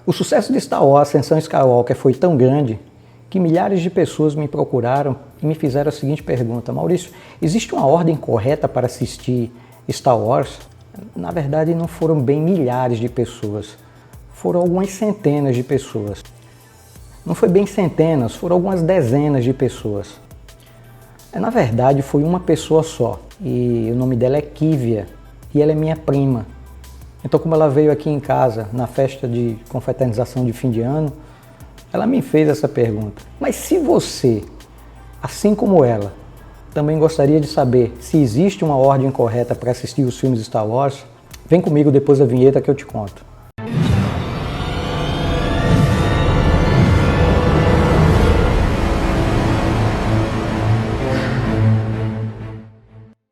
O sucesso de Star Wars, Ascensão Skywalker, foi tão grande que milhares de pessoas me procuraram e me fizeram a seguinte pergunta: Maurício, existe uma ordem correta para assistir Star Wars? Na verdade, não foram bem milhares de pessoas, foram algumas centenas de pessoas. Não foi bem centenas, foram algumas dezenas de pessoas. Na verdade, foi uma pessoa só, e o nome dela é Kívia, e ela é minha prima. Então, como ela veio aqui em casa, na festa de confraternização de fim de ano, ela me fez essa pergunta: mas se você, assim como ela, também gostaria de saber se existe uma ordem correta para assistir os filmes de Star Wars, vem comigo depois da vinheta que eu te conto.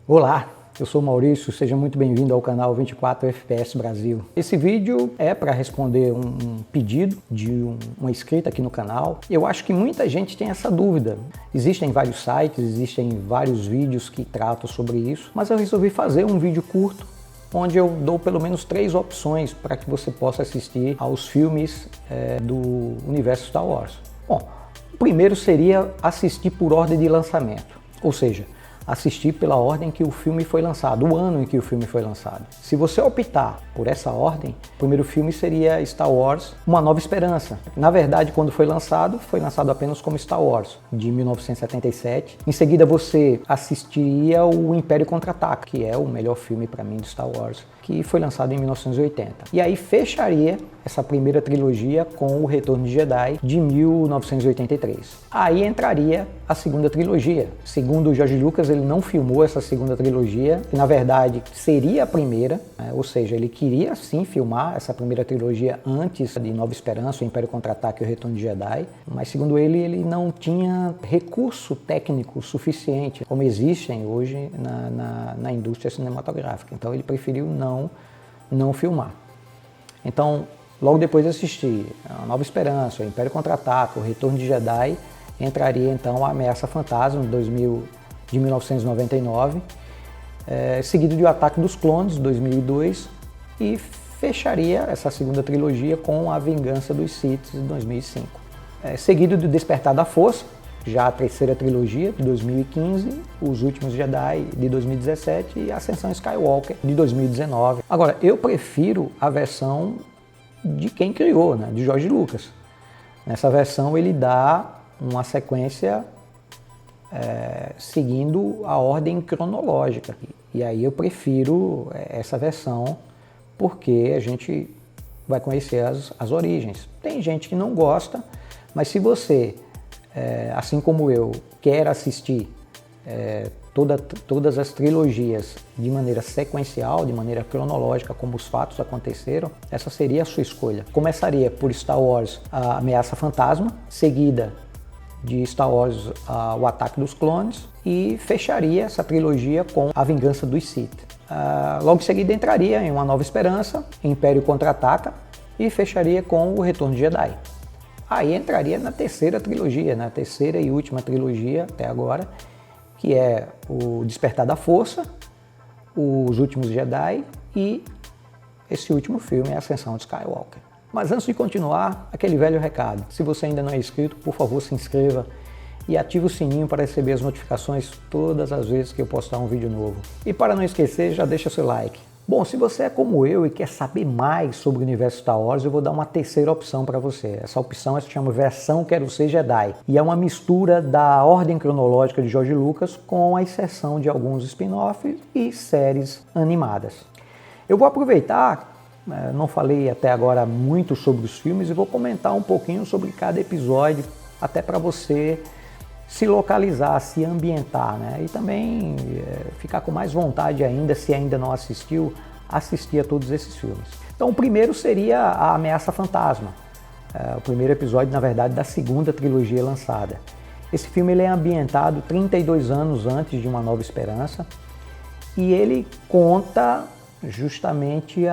Olá, eu sou o Maurício, seja muito bem-vindo ao canal 24 FPS Brasil. Esse vídeo é para responder um pedido de uma inscrita aqui no canal. Eu acho que muita gente tem essa dúvida. Existem vários sites, existem vários vídeos que tratam sobre isso, mas eu resolvi fazer um vídeo curto onde eu dou pelo menos 3 opções para que você possa assistir aos filmes do universo Star Wars. Bom, o primeiro seria assistir por ordem de lançamento, ou seja, assistir pela ordem que o filme foi lançado, o ano em que o filme foi lançado. Se você optar por essa ordem, o primeiro filme seria Star Wars, Uma Nova Esperança. Na verdade, quando foi lançado apenas como Star Wars, de 1977. Em seguida, você assistiria o Império Contra-Ataca, que é o melhor filme para mim de Star Wars, que foi lançado em 1980. E aí fecharia essa primeira trilogia com o Retorno de Jedi, de 1983. Aí entraria a segunda trilogia. Segundo o George Lucas, ele não filmou essa segunda trilogia, que na verdade seria a primeira, ou seja, ele queria sim filmar essa primeira trilogia antes de Nova Esperança, o Império Contra-Ataque e o Retorno de Jedi, mas segundo ele, ele não tinha recurso técnico suficiente, como existem hoje na indústria cinematográfica. Então ele preferiu não filmar. Então, logo depois de assistir a Nova Esperança, o Império Contra-Ataca, o Retorno de Jedi, entraria então a Ameaça Fantasma, de 1999, seguido de O Ataque dos Clones, de 2002, e fecharia essa segunda trilogia com A Vingança dos Sith, de 2005. Seguido do Despertar da Força, já a terceira trilogia, de 2015, Os Últimos Jedi, de 2017, e Ascensão Skywalker, de 2019. Agora, eu prefiro a versão de quem criou, né, de George Lucas. Nessa versão ele dá uma sequência seguindo a ordem cronológica. E aí eu prefiro essa versão porque a gente vai conhecer as origens. Tem gente que não gosta, mas se você, assim como eu, quer assistir todas as trilogias de maneira sequencial, de maneira cronológica, como os fatos aconteceram, essa seria a sua escolha. Começaria por Star Wars, A Ameaça Fantasma, seguida de Star Wars, O Ataque dos Clones, e fecharia essa trilogia com A Vingança dos Sith. Logo em seguida entraria em Uma Nova Esperança, Império Contra-Ataca, e fecharia com O Retorno de Jedi. Aí entraria na terceira trilogia, na terceira e última trilogia até agora, que é o Despertar da Força, Os Últimos Jedi e esse último filme, A Ascensão de Skywalker. Mas antes de continuar, aquele velho recado. Se você ainda não é inscrito, por favor, se inscreva e ative o sininho para receber as notificações todas as vezes que eu postar um vídeo novo. E para não esquecer, já deixa seu like. Bom, se você é como eu e quer saber mais sobre o universo Star Wars, eu vou dar uma terceira opção para você. Essa opção se chama Versão Quero Ser Jedi. E é uma mistura da ordem cronológica de George Lucas com a exceção de alguns spin-offs e séries animadas. Eu vou aproveitar, não falei até agora muito sobre os filmes, e vou comentar um pouquinho sobre cada episódio, até para você se localizar, se ambientar, né? E também ficar com mais vontade ainda, se ainda não assistiu, assistir a todos esses filmes. Então o primeiro seria A Ameaça Fantasma, o primeiro episódio, na verdade, da segunda trilogia lançada. Esse filme ele é ambientado 32 anos antes de Uma Nova Esperança, e ele conta justamente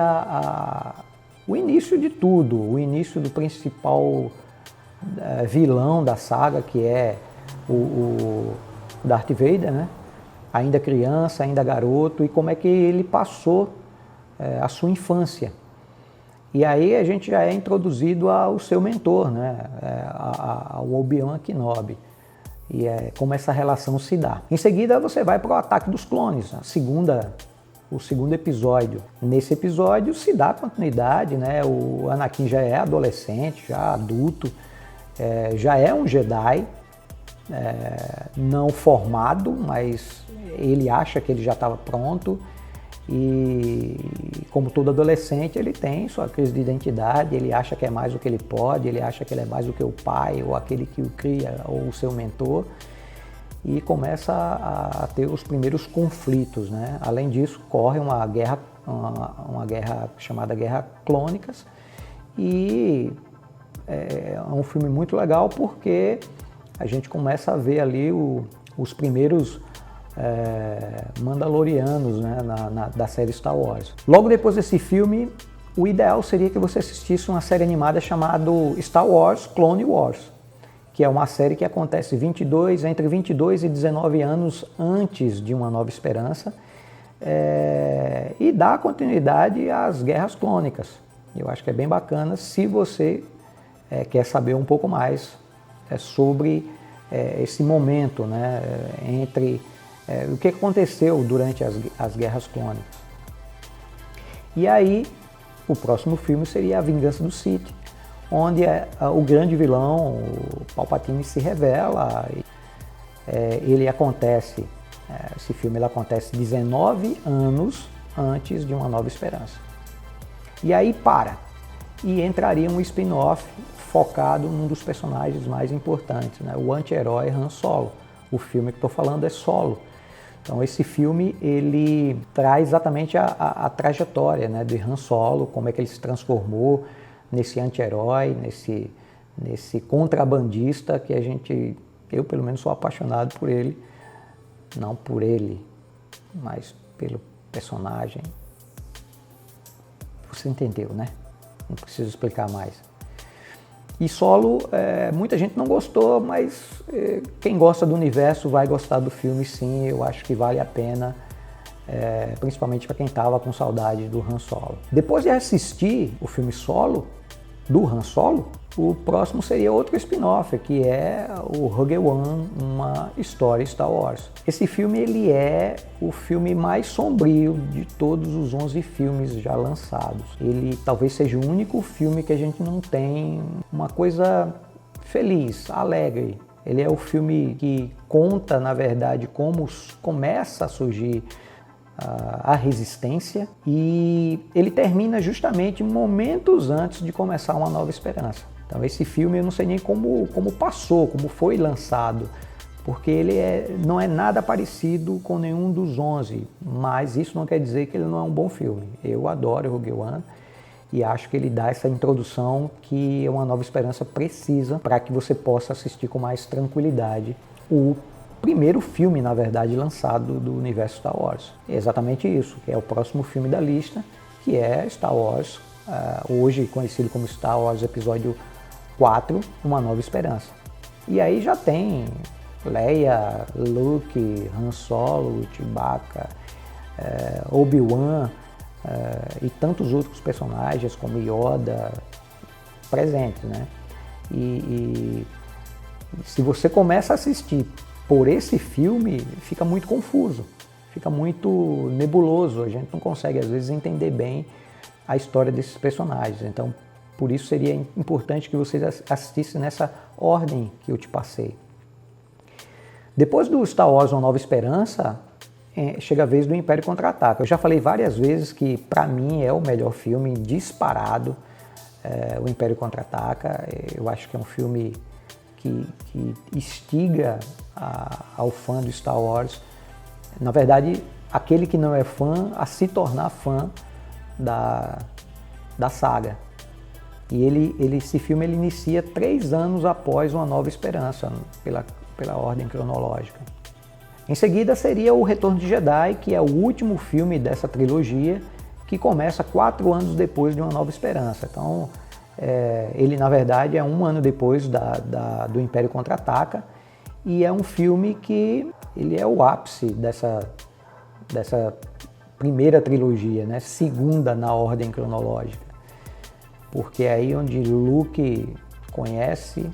o início de tudo, o início do principal vilão da saga, que é o Darth Vader, né? Ainda criança, ainda garoto, e como é que ele passou a sua infância. E aí a gente já é introduzido ao seu mentor, né? Ao Obi-Wan Kenobi. E é como essa relação se dá. Em seguida você vai para o Ataque dos Clones, o segundo episódio. Nesse episódio se dá continuidade, né? O Anakin já é adolescente, já adulto, já é um Jedi, não formado, mas ele acha que ele já estava pronto. E como todo adolescente, ele tem sua crise de identidade, ele acha que é mais do que ele pode, ele acha que ele é mais do que o pai, ou aquele que o cria, ou o seu mentor, e começa a ter os primeiros conflitos, né? Além disso, corre uma guerra chamada Guerra Clônicas, e é um filme muito legal porque a gente começa a ver ali os primeiros Mandalorianos, né, da série Star Wars. Logo depois desse filme, o ideal seria que você assistisse uma série animada chamada Star Wars Clone Wars, que é uma série que acontece entre 22 e 19 anos antes de Uma Nova Esperança, e dá continuidade às Guerras Clônicas. Eu acho que é bem bacana se você quer saber um pouco mais sobre esse momento, né, entre o que aconteceu durante as Guerras Clônicas. E aí, o próximo filme seria A Vingança do Sith, onde o grande vilão, o Palpatine, se revela. Esse filme acontece 19 anos antes de Uma Nova Esperança. E aí e entraria um spin-off focado num dos personagens mais importantes, né? O anti-herói Han Solo. O filme que estou falando é Solo. Então esse filme ele traz exatamente a trajetória, né, de Han Solo, como é que ele se transformou nesse anti-herói, nesse contrabandista que eu pelo menos sou apaixonado por ele, não por ele, mas pelo personagem. Você entendeu, né? Não preciso explicar mais. E Solo, muita gente não gostou, mas quem gosta do universo vai gostar do filme, sim. Eu acho que vale a pena, principalmente para quem estava com saudade do Han Solo. Depois de assistir o filme Solo, do Han Solo, o próximo seria outro spin-off, que é o Rogue One, uma história Star Wars. Esse filme ele é o filme mais sombrio de todos os 11 filmes já lançados. Ele talvez seja o único filme que a gente não tem uma coisa feliz, alegre. Ele é o filme que conta, na verdade, como começa a surgir a resistência, e ele termina justamente momentos antes de começar Uma Nova Esperança. Então esse filme eu não sei nem como passou, como foi lançado, porque ele não é nada parecido com nenhum dos 11, mas isso não quer dizer que ele não é um bom filme. Eu adoro Rogue One e acho que ele dá essa introdução que Uma Nova Esperança precisa para que você possa assistir com mais tranquilidade o primeiro filme, na verdade, lançado do universo Star Wars. É exatamente isso, que é o próximo filme da lista, que é Star Wars, hoje conhecido como Star Wars Episódio 4, Uma Nova Esperança. E aí já tem Leia, Luke, Han Solo, Chewbacca, Obi-Wan e tantos outros personagens como Yoda presentes, né? E se você começa a assistir por esse filme, fica muito confuso, fica muito nebuloso, a gente não consegue às vezes entender bem a história desses personagens. Então, por isso seria importante que vocês assistissem nessa ordem que eu te passei. Depois do Star Wars Uma Nova Esperança, chega a vez do Império Contra-Ataca. Eu já falei várias vezes que, para mim, é o melhor filme disparado, o Império Contra-Ataca. Eu acho que é um filme que instiga ao fã do Star Wars, na verdade, aquele que não é fã, a se tornar fã da saga. E esse filme ele inicia 3 anos após Uma Nova Esperança, pela ordem cronológica. Em seguida seria O Retorno de Jedi, que é o último filme dessa trilogia, que começa 4 anos depois de Uma Nova Esperança. Então, ele na verdade é 1 ano depois do Império Contra-Ataca, e é um filme que ele é o ápice dessa primeira trilogia, né? Segunda na ordem cronológica. porque é aí onde Luke conhece,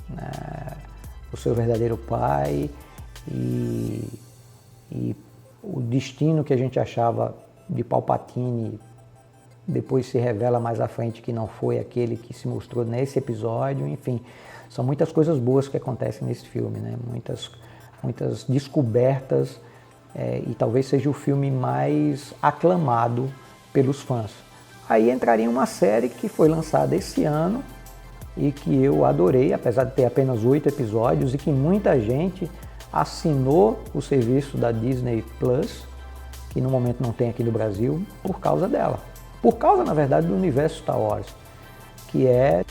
né, o seu verdadeiro pai e o destino que a gente achava de Palpatine depois se revela mais à frente que não foi aquele que se mostrou nesse episódio. Enfim, são muitas coisas boas que acontecem nesse filme, né? Muitas descobertas, e talvez seja o filme mais aclamado pelos fãs. Aí entraria uma série que foi lançada esse ano e que eu adorei, apesar de ter apenas 8 episódios, e que muita gente assinou o serviço da Disney Plus, que no momento não tem aqui no Brasil, por causa dela. Por causa, na verdade, do universo Star Wars, que é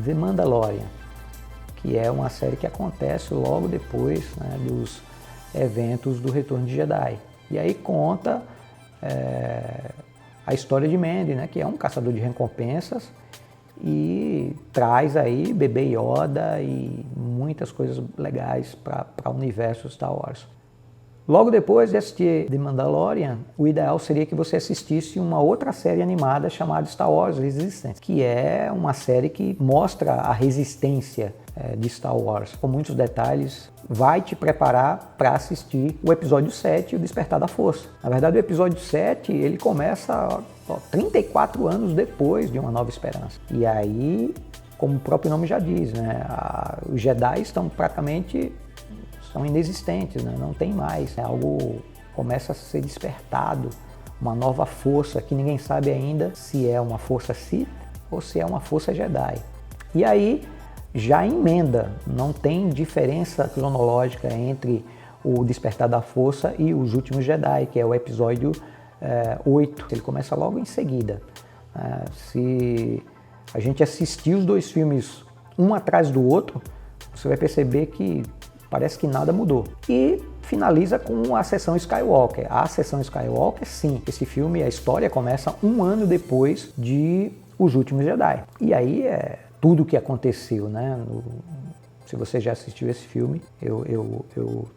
The Mandalorian, que é uma série que acontece logo depois, né, dos eventos do Retorno de Jedi. E aí conta a história de Mandy, né, que é um caçador de recompensas, e traz aí Bebê Yoda e muitas coisas legais para o universo Star Wars. Logo depois de assistir The Mandalorian, o ideal seria que você assistisse uma outra série animada chamada Star Wars Resistance, que é uma série que mostra a resistência de Star Wars, com muitos detalhes, vai te preparar para assistir o episódio 7, O Despertar da Força. Na verdade, o episódio 7, ele começa 34 anos depois de Uma Nova Esperança. E aí, como o próprio nome já diz, né, os Jedi são inexistentes, né? Não tem mais, né? Algo começa a ser despertado, uma nova força que ninguém sabe ainda se é uma força Sith ou se é uma força Jedi. E aí já emenda, não tem diferença cronológica entre o Despertar da Força e Os Últimos Jedi, que é o episódio 8, ele começa logo em seguida. Se a gente assistir os dois filmes um atrás do outro, você vai perceber que parece que nada mudou. E finaliza com a Ascensão Skywalker. A Ascensão Skywalker, sim, esse filme, a história começa um ano depois de Os Últimos Jedi. E aí é tudo o que aconteceu, né? Se você já assistiu esse filme, eu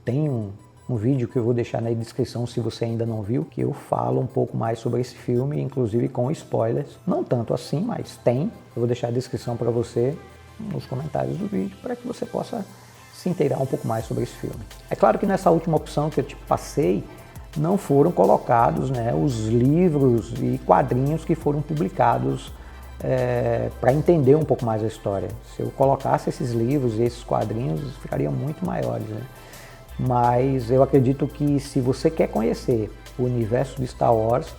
tenho um vídeo que eu vou deixar na descrição se você ainda não viu, que eu falo um pouco mais sobre esse filme, inclusive com spoilers. Não tanto assim, mas tem. Eu vou deixar a descrição para você nos comentários do vídeo, para que você possa se inteirar um pouco mais sobre esse filme. É claro que nessa última opção que eu te passei, não foram colocados, né, os livros e quadrinhos que foram publicados para entender um pouco mais a história. Se eu colocasse esses livros e esses quadrinhos, ficariam muito maiores, né? Mas eu acredito que se você quer conhecer o universo de Star Wars,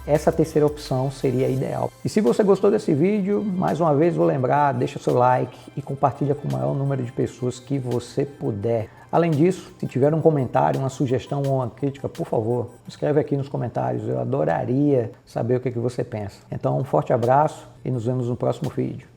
essa terceira opção seria ideal. E se você gostou desse vídeo, mais uma vez vou lembrar, deixa seu like e compartilha com o maior número de pessoas que você puder. Além disso, se tiver um comentário, uma sugestão ou uma crítica, por favor, escreve aqui nos comentários. Eu adoraria saber o que você pensa. Então, um forte abraço e nos vemos no próximo vídeo.